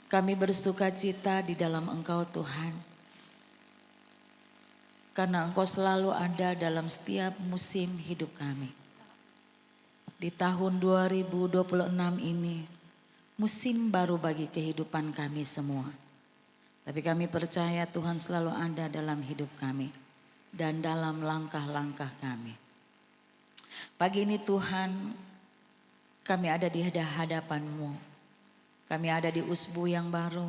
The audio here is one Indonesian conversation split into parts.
Kami bersuka cita di dalam Engkau Tuhan. Karena Engkau selalu ada dalam setiap musim hidup kami. Di tahun 2026 ini, musim baru bagi kehidupan kami semua. Tapi kami percaya Tuhan selalu ada dalam hidup kami dan dalam langkah-langkah kami. Pagi ini Tuhan, kami ada di hadapan-Mu. Kami ada di usbu yang baru.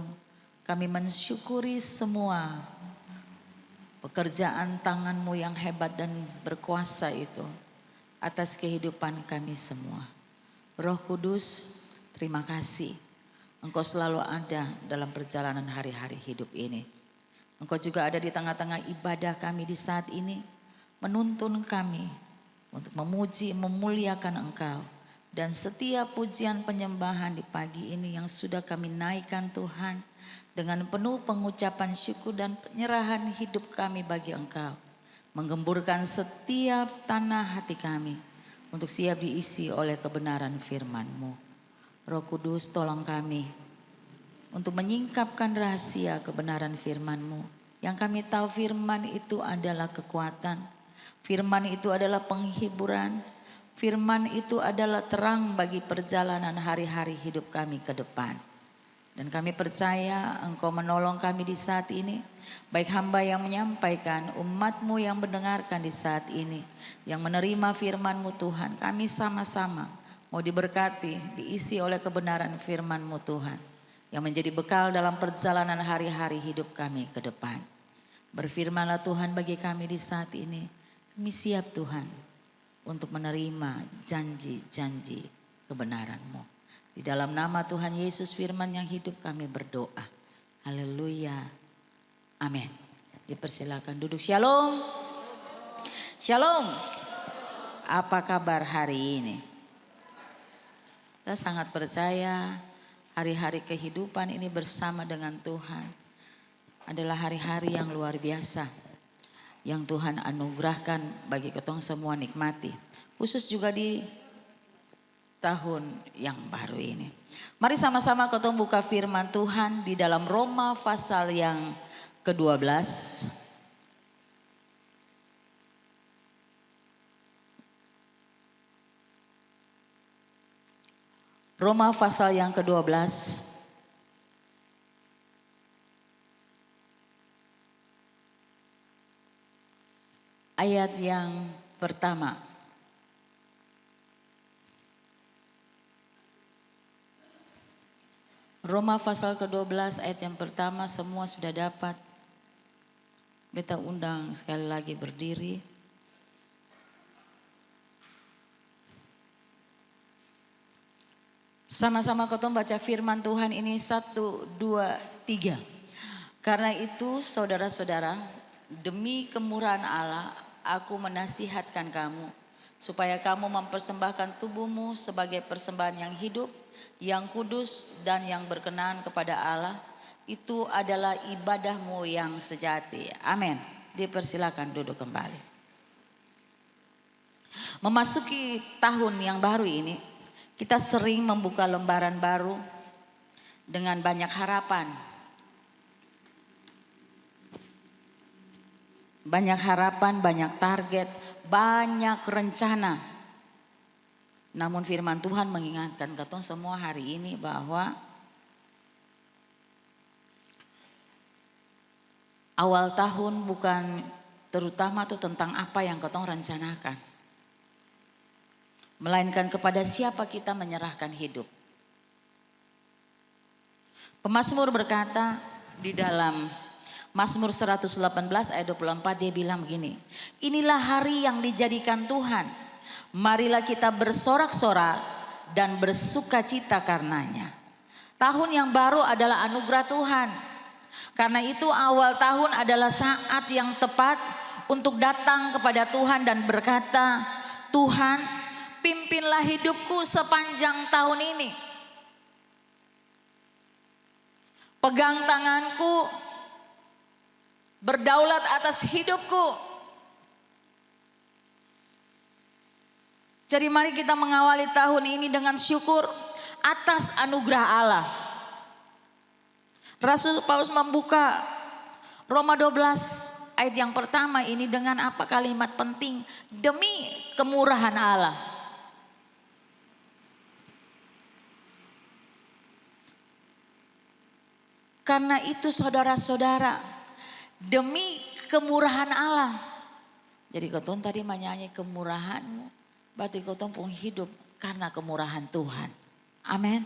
Kami mensyukuri semua pekerjaan tangan-Mu yang hebat dan berkuasa itu atas kehidupan kami semua. Roh Kudus, terima kasih. Engkau selalu ada dalam perjalanan hari-hari hidup ini. Engkau juga ada di tengah-tengah ibadah kami di saat ini. Menuntun kami untuk memuji, memuliakan Engkau. Dan setiap pujian penyembahan di pagi ini yang sudah kami naikkan Tuhan. Dengan penuh pengucapan syukur dan penyerahan hidup kami bagi Engkau. Menggemburkan setiap tanah hati kami. Untuk siap diisi oleh kebenaran firman-Mu. Roh Kudus tolong kami. Untuk menyingkapkan rahasia kebenaran firman-Mu. Yang kami tahu firman itu adalah kekuatan. Firman itu adalah penghiburan. Firman itu adalah terang bagi perjalanan hari-hari hidup kami ke depan. Dan kami percaya Engkau menolong kami di saat ini. Baik hamba yang menyampaikan, umat-Mu yang mendengarkan di saat ini. Yang menerima firman-Mu Tuhan, kami sama-sama mau diberkati, diisi oleh kebenaran firman-Mu Tuhan. Yang menjadi bekal dalam perjalanan hari-hari hidup kami ke depan. Berfirmanlah Tuhan bagi kami di saat ini. Kami siap Tuhan untuk menerima janji-janji kebenaran-Mu. Di dalam nama Tuhan Yesus firman yang hidup kami berdoa. Haleluya. Amin. Dipersilakan duduk. Shalom. Shalom. Apa kabar hari ini? Kita sangat percaya hari-hari kehidupan ini bersama dengan Tuhan adalah hari-hari yang luar biasa. Yang Tuhan anugerahkan bagi ketong semua nikmati. Khusus juga di tahun yang baru ini. Mari sama-sama ketong buka firman Tuhan di dalam Roma pasal yang ke-12. Roma pasal yang ke-12. Ayat yang pertama. Roma pasal ke-12 ayat yang pertama, semua sudah dapat. Beta undang sekali lagi berdiri. Sama-sama ketemu baca firman Tuhan ini 1, 2, 3. Karena itu saudara-saudara, demi kemurahan Allah, aku menasihatkan kamu supaya kamu mempersembahkan tubuhmu sebagai persembahan yang hidup, yang kudus dan yang berkenan kepada Allah. Itu adalah ibadahmu yang sejati. Amin. Dipersilakan duduk kembali. Memasuki tahun yang baru ini, kita sering membuka lembaran baru dengan banyak harapan. Banyak harapan, banyak target, banyak rencana. Namun firman Tuhan mengingatkan ketong semua hari ini bahwa awal tahun bukan terutama tuh tentang apa yang ketong rencanakan. Melainkan kepada siapa kita menyerahkan hidup. Pemazmur berkata di dalam Mazmur 118 ayat 24 dia bilang begini. Inilah hari yang dijadikan Tuhan. Marilah kita bersorak-sorak dan bersukacita karenanya. Tahun yang baru adalah anugerah Tuhan. Karena itu awal tahun adalah saat yang tepat untuk datang kepada Tuhan dan berkata, Tuhan, pimpinlah hidupku sepanjang tahun ini. Pegang tanganku, berdaulat atas hidupku. Jadi mari kita mengawali tahun ini dengan syukur atas anugerah Allah. Rasul Paulus membuka Roma 12 ayat yang pertama ini dengan apa? Kalimat penting, demi kemurahan Allah. Karena itu saudara-saudara, demi kemurahan Allah. Jadi ketun tadi menyanyi kemurahanmu, berarti ketun pun hidup karena kemurahan Tuhan. Amin.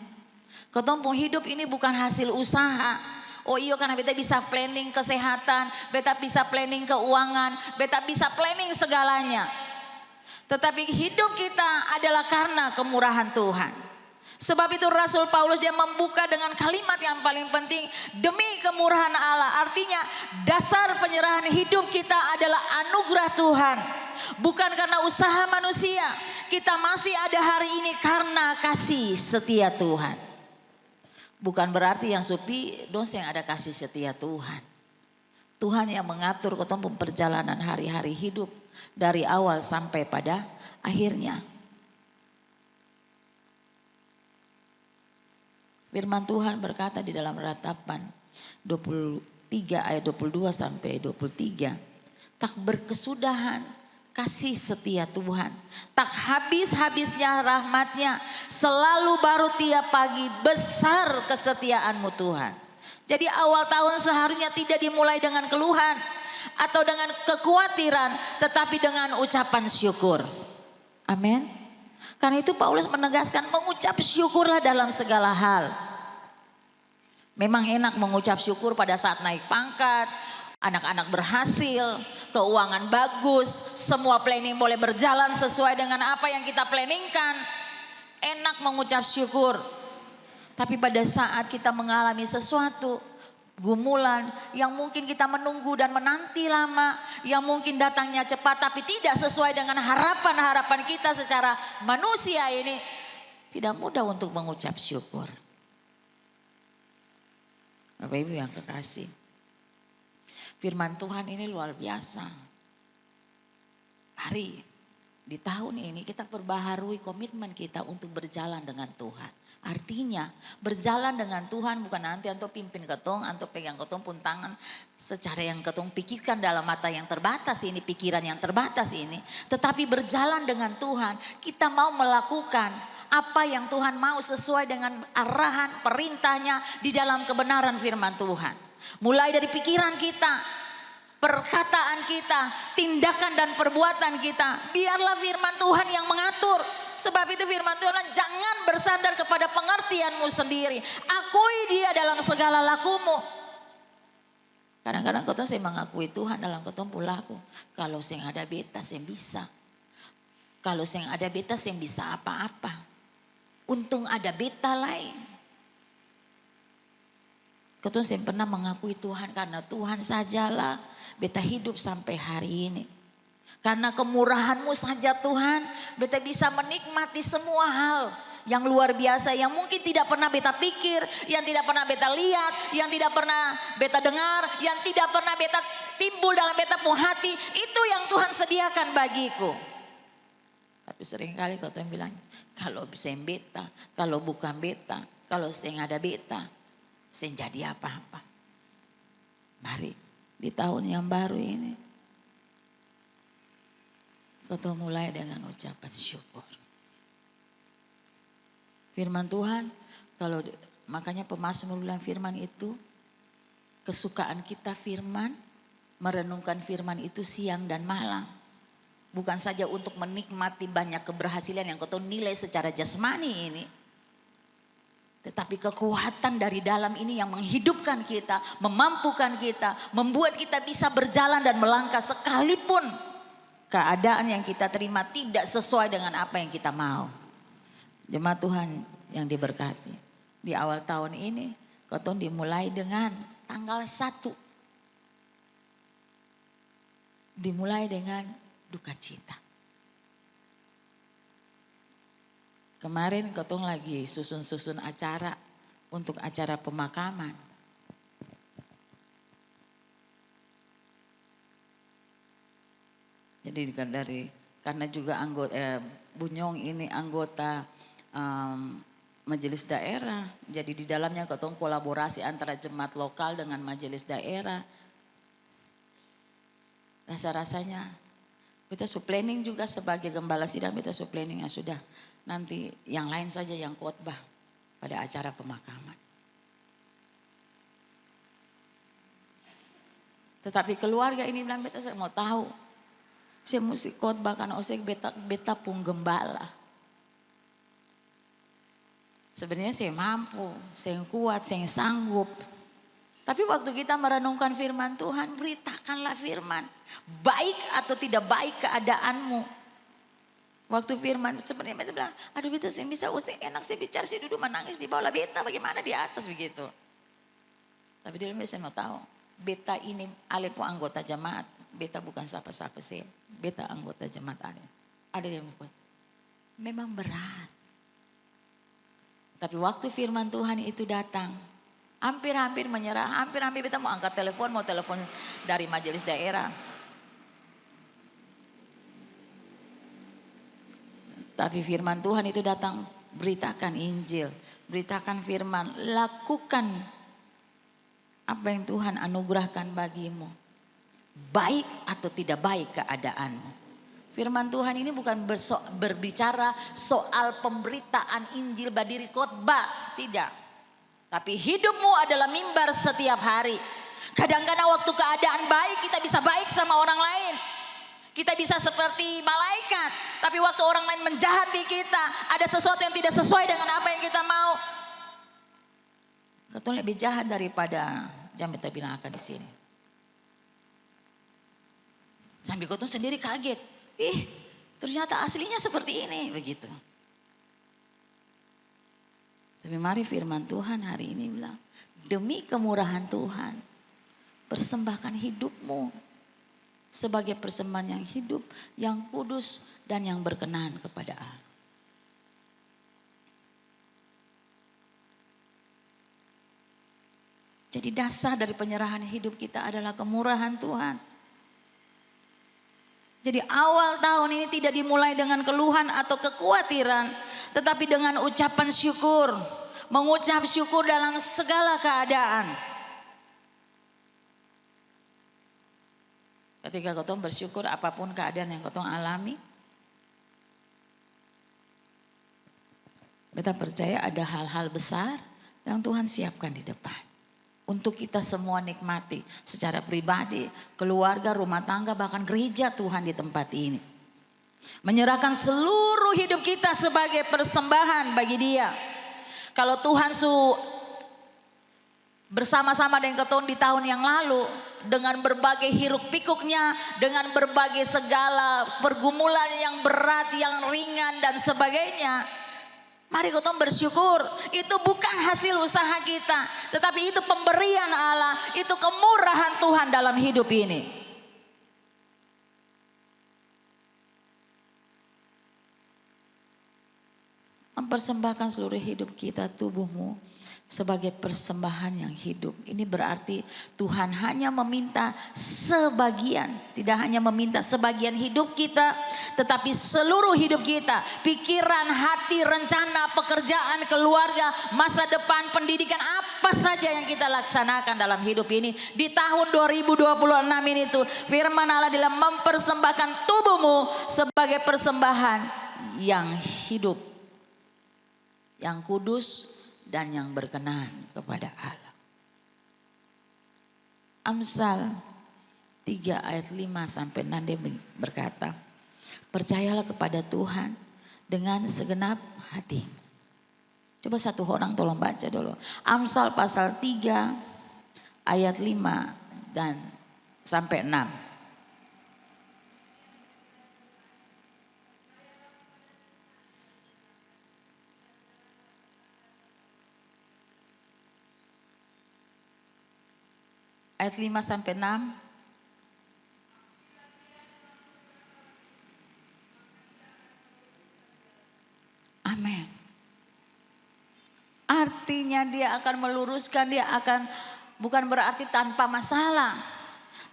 Ketun pun hidup ini bukan hasil usaha. Oh iya, karena beta bisa planning kesehatan, beta bisa planning keuangan, beta bisa planning segalanya. Tetapi hidup kita adalah karena kemurahan Tuhan. Sebab itu Rasul Paulus dia membuka dengan kalimat yang paling penting, demi kemurahan Allah. Artinya dasar penyerahan hidup kita adalah anugerah Tuhan. Bukan karena usaha manusia. Kita masih ada hari ini karena kasih setia Tuhan. Bukan berarti yang supi dosa yang ada kasih setia Tuhan. Tuhan yang mengatur ketemu perjalanan hari-hari hidup dari awal sampai pada akhirnya. Firman Tuhan berkata di dalam Ratapan 23 ayat 22 sampai 23. Tak berkesudahan kasih setia Tuhan. Tak habis-habisnya rahmatnya. Selalu baru tiap pagi, besar kesetiaanmu Tuhan. Jadi awal tahun seharusnya tidak dimulai dengan keluhan atau dengan kekhawatiran, tetapi dengan ucapan syukur. Amin. Karena itu Paulus menegaskan mengucap syukurlah dalam segala hal. Memang enak mengucap syukur pada saat naik pangkat, anak-anak berhasil, keuangan bagus, semua planning boleh berjalan sesuai dengan apa yang kita planningkan. Enak mengucap syukur. Tapi pada saat kita mengalami sesuatu gumulan yang mungkin kita menunggu dan menanti lama, yang mungkin datangnya cepat tapi tidak sesuai dengan harapan-harapan kita secara manusia ini, tidak mudah untuk mengucap syukur. Bapak Ibu yang kekasih, firman Tuhan ini luar biasa. Mari di tahun ini kita perbaharui komitmen kita untuk berjalan dengan Tuhan. Artinya berjalan dengan Tuhan bukan nanti anto pimpin ketong, anto pegang ketong pun tangan secara yang ketong pikirkan dalam mata yang terbatas ini, pikiran yang terbatas ini. Tetapi berjalan dengan Tuhan, kita mau melakukan apa yang Tuhan mau sesuai dengan arahan perintahnya di dalam kebenaran firman Tuhan. Mulai dari pikiran kita, perkataan kita, tindakan dan perbuatan kita, biarlah firman Tuhan yang mengatur. Sebab itu firman Tuhan, jangan bersandar kepada pengertianmu sendiri. Akui dia dalam segala lakumu. Kadang-kadang saya mengakui Tuhan dalam laku. Kalau saya ada beta saya bisa. Kalau saya ada beta saya bisa apa-apa. Untung ada beta lain. Saya pernah mengakui Tuhan karena Tuhan sajalah beta hidup sampai hari ini. Karena kemurahan-Mu saja Tuhan, beta bisa menikmati semua hal yang luar biasa yang mungkin tidak pernah beta pikir, yang tidak pernah beta lihat, yang tidak pernah beta dengar, yang tidak pernah beta timbul dalam beta pun hati, itu yang Tuhan sediakan bagiku. Tapi seringkali kau Tuhan bilang, kalau bisa beta, kalau bukan beta, kalau saya ada beta, saya jadi apa-apa. Mari di tahun yang baru ini, kau mulai dengan ucapan syukur. Firman Tuhan, kalau makanya pemazmur bilang firman itu kesukaan kita firman, merenungkan firman itu siang dan malam. Bukan saja untuk menikmati banyak keberhasilan yang kau nilai secara jasmani ini, tetapi kekuatan dari dalam ini yang menghidupkan kita, memampukan kita, membuat kita bisa berjalan dan melangkah sekalipun keadaan yang kita terima tidak sesuai dengan apa yang kita mau. Jemaat Tuhan yang diberkati. Di awal tahun ini, Koton dimulai dengan tanggal 1. Dimulai dengan duka cita. Kemarin Koton lagi susun-susun acara untuk acara pemakaman. Jadi karena juga anggota Bunyong ini anggota majelis daerah. Jadi di dalamnya ketong kolaborasi antara jemaat lokal dengan majelis daerah. Rasa-rasanya kita planning juga sebagai gembala sidang, kita planning ya sudah. Nanti yang lain saja yang khotbah pada acara pemakaman. Tetapi keluarga ini bilang, beta saya mau tahu. Saya mesti khotbah karena saya beta pun gembala. Sebenarnya saya mampu, saya kuat, saya sanggup. Tapi waktu kita merenungkan firman Tuhan, beritakanlah firman. Baik atau tidak baik keadaanmu. Waktu firman sebenarnya beta bilang, aduh beta saya bisa, saya enak saya bicara, saya duduk menangis di bawah, beta bagaimana di atas begitu. Tapi dia bilang, saya mau tahu. Beta ini Alepo anggota jemaat, beta bukan siapa-siapa sih, beta anggota jemaat Alep. Ada yang memang berat. Tapi waktu firman Tuhan itu datang, hampir-hampir menyerah, hampir-hampir beta mau angkat telepon, mau telepon dari majelis daerah. Tapi firman Tuhan itu datang, beritakan Injil, beritakan firman, lakukan apa yang Tuhan anugerahkan bagimu. Baik atau tidak baik keadaanmu. Firman Tuhan ini bukan berbicara soal pemberitaan Injil badiri khotbah, tidak. Tapi hidupmu adalah mimbar setiap hari. Kadang-kadang waktu keadaan baik kita bisa baik sama orang lain. Kita bisa seperti malaikat. Tapi waktu orang lain menjahati kita, ada sesuatu yang tidak sesuai dengan apa yang kita mau. Ketong lebih jahat daripada yang beta bilang akan di sini. Sambil ketong sendiri kaget. Ternyata aslinya seperti ini begitu. Tapi mari firman Tuhan hari ini bilang, demi kemurahan Tuhan, persembahkan hidupmu sebagai persembahan yang hidup, yang kudus dan yang berkenan kepada Allah. Jadi dasar dari penyerahan hidup kita adalah kemurahan Tuhan. Jadi awal tahun ini tidak dimulai dengan keluhan atau kekhawatiran, tetapi dengan ucapan syukur. Mengucap syukur dalam segala keadaan. Ketika ketong bersyukur apapun keadaan yang ketong alami, beta percaya ada hal-hal besar yang Tuhan siapkan di depan. Untuk kita semua nikmati secara pribadi, keluarga, rumah tangga, bahkan gereja Tuhan di tempat ini. Menyerahkan seluruh hidup kita sebagai persembahan bagi Dia. Kalau Tuhan bersama-sama dengan ketong di tahun yang lalu, dengan berbagai hiruk pikuknya, dengan berbagai segala pergumulan yang berat, yang ringan dan sebagainya. Mari kita bersyukur, itu bukan hasil usaha kita, tetapi itu pemberian Allah, itu kemurahan Tuhan dalam hidup ini. Mempersembahkan seluruh hidup kita, tubuhmu sebagai persembahan yang hidup. Ini berarti Tuhan hanya meminta sebagian, tidak hanya meminta sebagian hidup kita, tetapi seluruh hidup kita, pikiran, hati, rencana, pekerjaan, keluarga, masa depan, pendidikan, apa saja yang kita laksanakan dalam hidup ini di tahun 2026 ini tuh firman Allah adalah mempersembahkan tubuhmu sebagai persembahan yang hidup, yang kudus dan yang berkenan kepada Allah. Amsal 3 ayat 5 sampai 6 dia berkata, percayalah kepada Tuhan dengan segenap hati. Coba satu orang tolong baca dulu. Amsal pasal 3 ayat 5 dan sampai 6. Ayat 5 sampai 6. Amin. Artinya dia akan meluruskan, dia akan, bukan berarti tanpa masalah,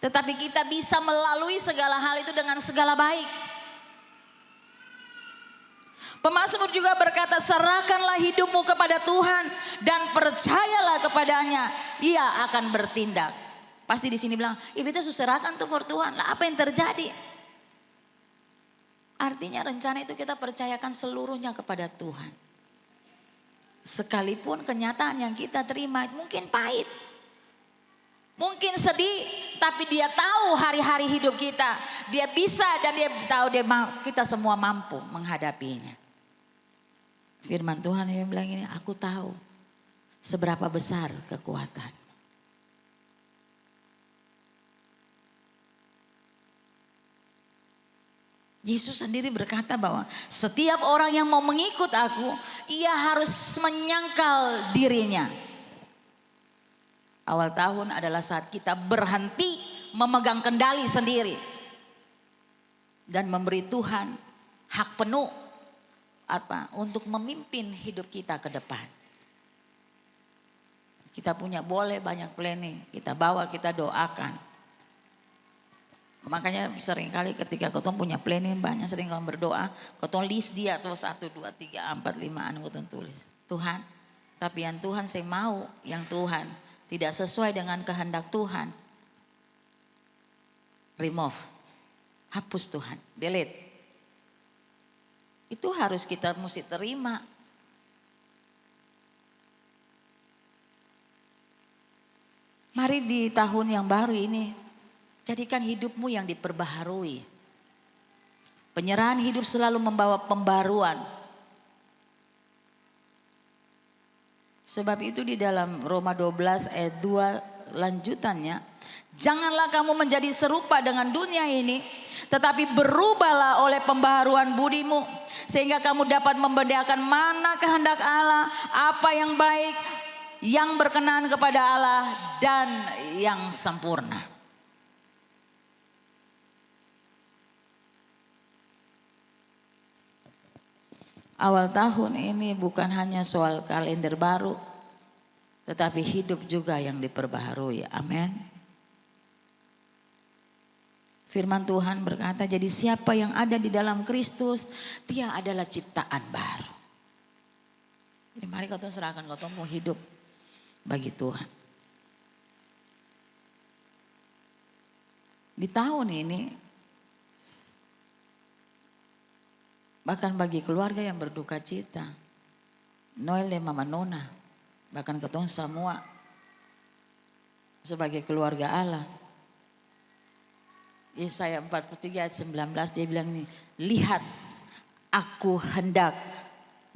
tetapi kita bisa melalui segala hal itu dengan segala baik. Pemazmur juga berkata, serahkanlah hidupmu kepada Tuhan dan percayalah kepadanya, Ia akan bertindak. Pasti di sini bilang, ibu itu serahkan tuh for Tuhan. Lah apa yang terjadi? Artinya rencana itu kita percayakan seluruhnya kepada Tuhan. Sekalipun kenyataan yang kita terima mungkin pahit, mungkin sedih, tapi Dia tahu hari-hari hidup kita. Dia bisa dan Dia tahu kita semua mampu menghadapinya. Firman Tuhan yang bilang ini, aku tahu seberapa besar kekuatan. Yesus sendiri berkata bahwa setiap orang yang mau mengikut aku, ia harus menyangkal dirinya. Awal tahun adalah saat kita berhenti memegang kendali sendiri dan memberi Tuhan hak penuh untuk memimpin hidup kita ke depan. Kita punya boleh banyak planning, kita bawa, kita doakan. Makanya seringkali ketika kau punya planning banyak, sering kau berdoa, kau list dia tuh 1, 2, 3, 4, 5 kau tulis. Tuhan, tapi yang Tuhan saya mau, yang Tuhan tidak sesuai dengan kehendak Tuhan, remove, hapus Tuhan, delete. Itu harus kita mesti terima. Mari di tahun yang baru ini, jadikan hidupmu yang diperbaharui. Penyerahan hidup selalu membawa pembaruan. Sebab itu di dalam Roma 12 ayat 2 lanjutannya, janganlah kamu menjadi serupa dengan dunia ini, tetapi berubahlah oleh pembaharuan budimu, sehingga kamu dapat membedakan mana kehendak Allah, apa yang baik, yang berkenan kepada Allah, dan yang sempurna. Awal tahun ini bukan hanya soal kalender baru, tetapi hidup juga yang diperbaharui. Amin. Firman Tuhan berkata, jadi siapa yang ada di dalam Kristus, dia adalah ciptaan baru. Jadi mari kau serahkan, kau mau hidup bagi Tuhan. Di tahun ini, bahkan bagi keluarga yang berduka cita, Noel dan Mama Nona, bahkan ketemu semua sebagai keluarga Allah. Yesaya 43 ayat 19 dia bilang ini, lihat aku hendak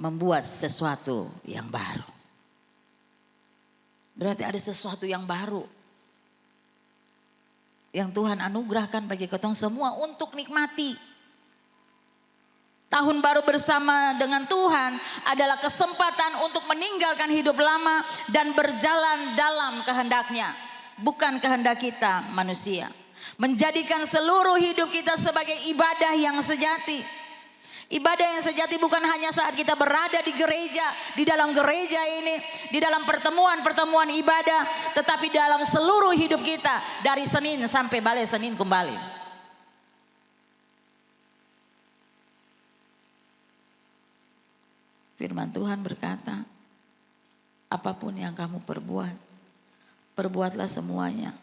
membuat sesuatu yang baru. Berarti ada sesuatu yang baru yang Tuhan anugerahkan bagi ketong semua untuk nikmati. Tahun baru bersama dengan Tuhan adalah kesempatan untuk meninggalkan hidup lama dan berjalan dalam kehendaknya, bukan kehendak kita manusia. Menjadikan seluruh hidup kita sebagai ibadah yang sejati. Ibadah yang sejati bukan hanya saat kita berada di gereja, di dalam gereja ini, di dalam pertemuan-pertemuan ibadah, tetapi dalam seluruh hidup kita dari Senin sampai balik Senin kembali. Firman Tuhan berkata, apapun yang kamu perbuat, perbuatlah semuanya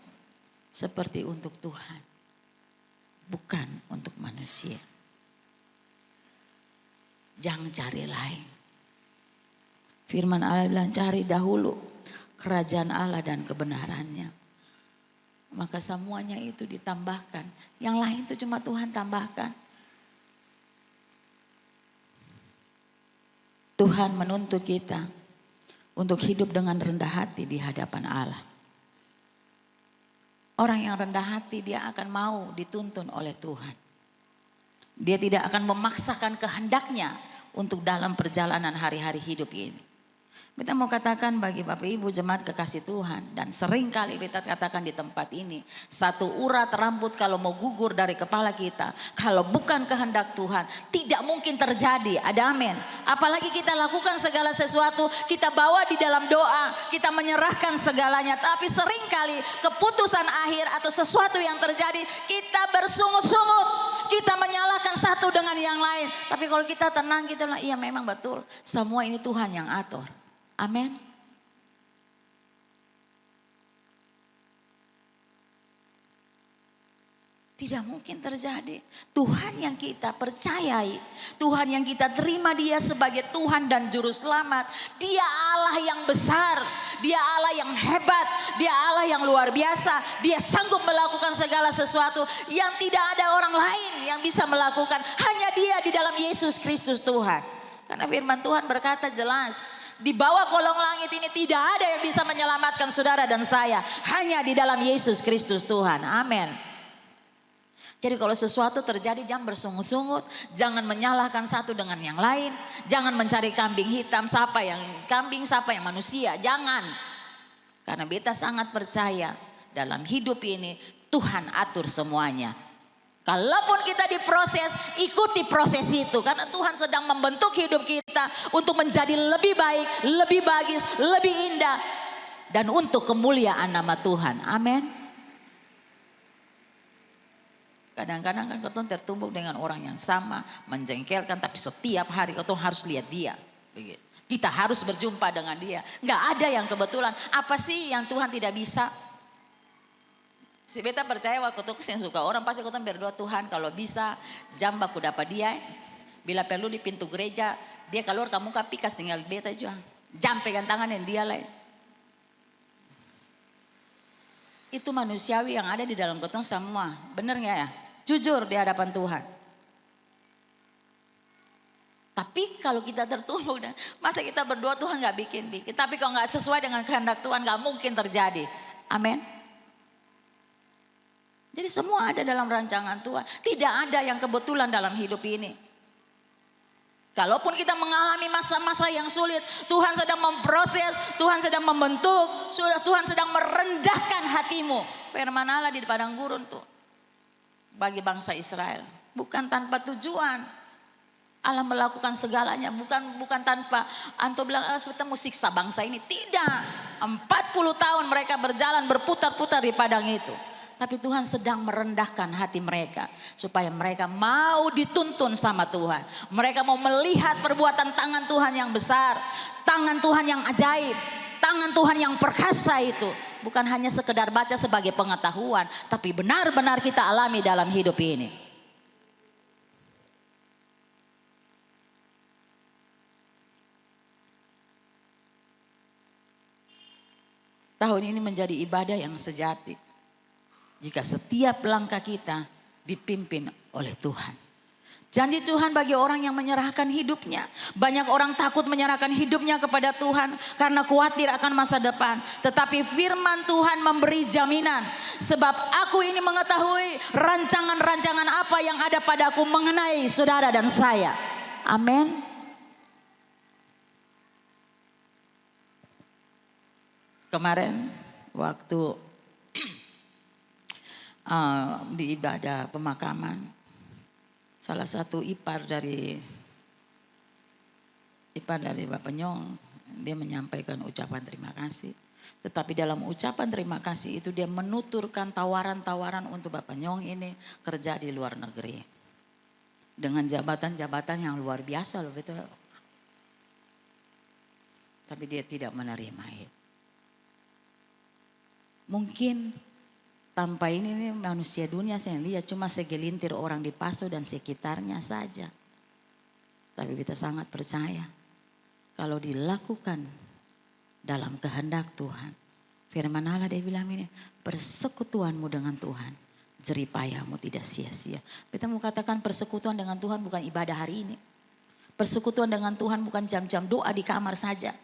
seperti untuk Tuhan, bukan untuk manusia. Jangan cari lain. Firman Allah bilang, cari dahulu kerajaan Allah dan kebenarannya, maka semuanya itu ditambahkan. Yang lain itu cuma Tuhan tambahkan. Tuhan menuntut kita untuk hidup dengan rendah hati di hadapan Allah. Orang yang rendah hati dia akan mau dituntun oleh Tuhan. Dia tidak akan memaksakan kehendaknya untuk dalam perjalanan hari-hari hidup ini. Kita mau katakan bagi Bapak Ibu jemaat kekasih Tuhan, dan sering kali kita katakan di tempat ini, satu urat rambut kalau mau gugur dari kepala kita, kalau bukan kehendak Tuhan tidak mungkin terjadi. Ada amin. Apalagi kita lakukan segala sesuatu, kita bawa di dalam doa, kita menyerahkan segalanya, tapi sering kali keputusan akhir atau sesuatu yang terjadi kita bersungut-sungut, kita menyalahkan satu dengan yang lain. Tapi kalau kita tenang, kita bilang iya memang betul. Semua ini Tuhan yang atur. Amin. Tidak mungkin terjadi. Tuhan yang kita percayai, Tuhan yang kita terima dia sebagai Tuhan dan Juru Selamat. Dia Allah yang besar, dia Allah yang hebat, dia Allah yang luar biasa. Dia sanggup melakukan segala sesuatu yang tidak ada orang lain yang bisa melakukan. Hanya dia di dalam Yesus Kristus Tuhan. Karena firman Tuhan berkata jelas, di bawah kolong langit ini tidak ada yang bisa menyelamatkan saudara dan saya. Hanya di dalam Yesus Kristus Tuhan. Amin. Jadi kalau sesuatu terjadi jangan bersungut-sungut, jangan menyalahkan satu dengan yang lain, jangan mencari kambing hitam, siapa yang kambing, siapa yang manusia, jangan. Karena beta sangat percaya dalam hidup ini Tuhan atur semuanya. Kalaupun kita diproses, ikuti proses itu karena Tuhan sedang membentuk hidup kita untuk menjadi lebih baik, lebih bagus, lebih indah dan untuk kemuliaan nama Tuhan. Amin. Kadang-kadang kan ketong tertumbuk dengan orang yang sama, menjengkelkan, tapi setiap hari ketong harus lihat dia. Kita harus berjumpa dengan dia. Nggak ada yang kebetulan. Apa sih yang Tuhan tidak bisa? Si beta percaya waktu itu saya suka orang pasti ketong berdoa Tuhan kalau bisa jam baku dapat dia. Bila perlu di pintu gereja dia keluar kamu kapikas tinggal beta juga. Jam pegang tangan yang dia lain. Itu manusiawi yang ada di dalam ketong semua. Bener nggak ya? Jujur di hadapan Tuhan. Tapi kalau kita tertumbuk, masa kita berdoa Tuhan nggak bikin. Tapi kalau nggak sesuai dengan kehendak Tuhan nggak mungkin terjadi. Amin. Jadi semua ada dalam rancangan Tuhan. Tidak ada yang kebetulan dalam hidup ini. Kalaupun kita mengalami masa-masa yang sulit, Tuhan sedang memproses, Tuhan sedang membentuk, Tuhan sedang merendahkan hatimu. Firman Allah di padang gurun tuh. Bagi bangsa Israel. Bukan tanpa tujuan. Allah melakukan segalanya. Bukan tanpa antum bilang kita mau siksa bangsa ini. Tidak. 40 tahun mereka berjalan berputar-putar di padang itu. Tapi Tuhan sedang merendahkan hati mereka. Supaya mereka mau dituntun sama Tuhan. Mereka mau melihat perbuatan tangan Tuhan yang besar. Tangan Tuhan yang ajaib. Tangan Tuhan yang perkasa itu. Bukan hanya sekedar baca sebagai pengetahuan. Tapi benar-benar kita alami dalam hidup ini. Tahun ini menjadi ibadah yang sejati. Jika setiap langkah kita dipimpin oleh Tuhan. Janji Tuhan bagi orang yang menyerahkan hidupnya. Banyak orang takut menyerahkan hidupnya kepada Tuhan karena khawatir akan masa depan. Tetapi firman Tuhan memberi jaminan. Sebab aku ini mengetahui rancangan-rancangan apa yang ada padaku mengenai saudara dan saya. Amin. Kemarin waktu di ibadah pemakaman, salah satu ipar dari Bapak Nyong, dia menyampaikan ucapan terima kasih. Tetapi dalam ucapan terima kasih itu dia menuturkan tawaran-tawaran untuk Bapak Nyong ini kerja di luar negeri. Dengan jabatan-jabatan yang luar biasa loh, betul. Tapi dia tidak menerima itu. Mungkin tanpa ini manusia dunia saya lihat cuma segelintir orang di Paso dan sekitarnya saja. Tapi kita sangat percaya kalau dilakukan dalam kehendak Tuhan. Firman Allah dia bilang ini, persekutuanmu dengan Tuhan, jeripayamu tidak sia-sia. Kita mau katakan persekutuan dengan Tuhan bukan ibadah hari ini. Persekutuan dengan Tuhan bukan jam-jam doa di kamar saja.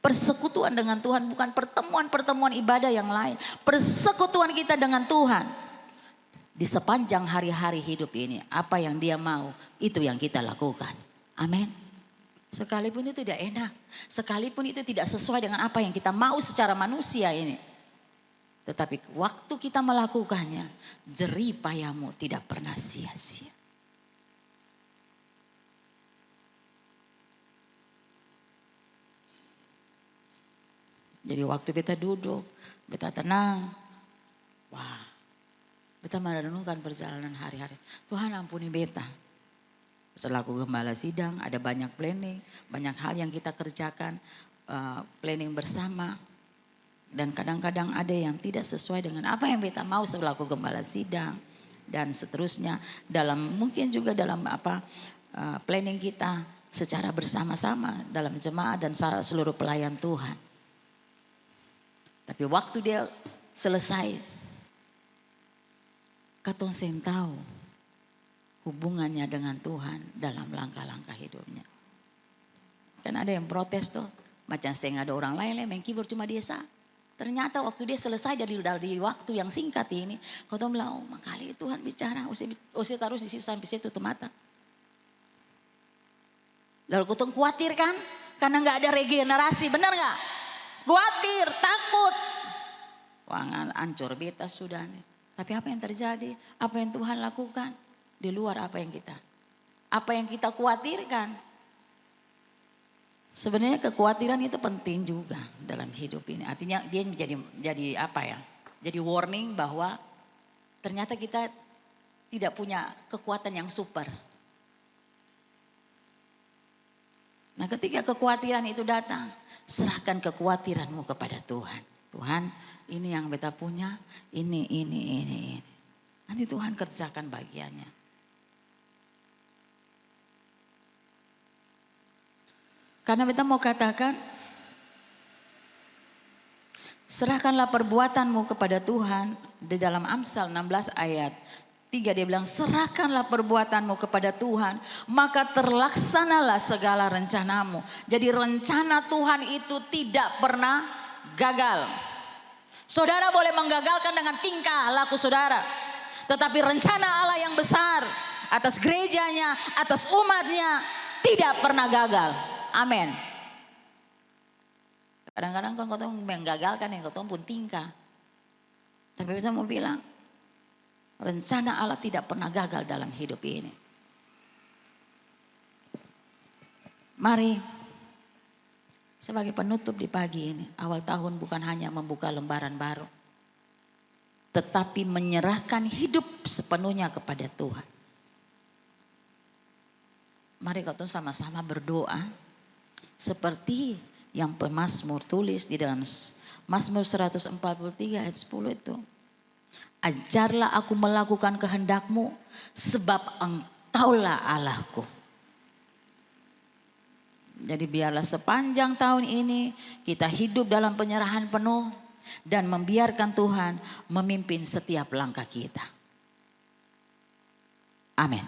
Persekutuan dengan Tuhan bukan pertemuan-pertemuan ibadah yang lain. Persekutuan kita dengan Tuhan. Di sepanjang hari-hari hidup ini. Apa yang dia mau itu yang kita lakukan. Amin. Sekalipun itu tidak enak. Sekalipun itu tidak sesuai dengan apa yang kita mau secara manusia ini. Tetapi waktu kita melakukannya. Jeripayamu tidak pernah sia-sia. Jadi waktu beta duduk, beta tenang. Wah, Beta merenungkan perjalanan hari-hari. Tuhan ampuni beta. Selaku gembala sidang ada banyak planning, banyak hal yang kita kerjakan, planning bersama. Dan kadang-kadang ada yang tidak sesuai dengan apa yang beta mau selaku gembala sidang. Dan seterusnya mungkin juga dalam planning kita secara bersama-sama dalam jemaat dan seluruh pelayan Tuhan. Tapi waktu dia selesai, katong sen tahu hubungannya dengan Tuhan dalam langkah-langkah hidupnya. Kan ada yang protes tuh, macam sen ada orang lain main keyboard cuma dia sah. Ternyata waktu dia selesai dari waktu yang singkat ini, katong bilang, oh makali Tuhan bicara, usir taruh di situ sampai situ tutup mata. Lalu katong khawatir kan, karena nggak ada regenerasi, benar nggak? Khawatir, takut. Wah, hancur beta sudah nih. Tapi apa yang terjadi? Apa yang Tuhan lakukan? Di luar apa yang kita khawatirkan. Sebenarnya kekhawatiran itu penting juga dalam hidup ini. Artinya dia jadi warning bahwa ternyata kita tidak punya kekuatan yang super. Nah, ketika kekhawatiran itu datang, serahkan kekhawatiranmu kepada Tuhan. Tuhan, ini yang beta punya, ini. Nanti Tuhan kerjakan bagiannya. Karena beta mau katakan, serahkanlah perbuatanmu kepada Tuhan. Di dalam Amsal 16 ayat 3 dia bilang, serahkanlah perbuatanmu kepada Tuhan, maka terlaksanalah segala rencanamu. Jadi rencana Tuhan itu tidak pernah gagal. Saudara boleh menggagalkan dengan tingkah laku saudara, tetapi rencana Allah yang besar atas gerejanya, atas umatnya tidak pernah gagal. Amin. Kadang-kadang kan kau menggagalkan yang kau pun tingkah. Tapi kita mau bilang, rencana Allah tidak pernah gagal dalam hidup ini. Mari sebagai penutup di pagi ini, awal tahun bukan hanya membuka lembaran baru, tetapi menyerahkan hidup sepenuhnya kepada Tuhan. Mari kita sama-sama berdoa seperti yang pemazmur tulis di dalam Mazmur 143 ayat 10 itu. Ajarlah aku melakukan kehendak-Mu, sebab Engkaulah Allahku. Jadi biarlah sepanjang tahun ini kita hidup dalam penyerahan penuh dan membiarkan Tuhan memimpin setiap langkah kita. Amin.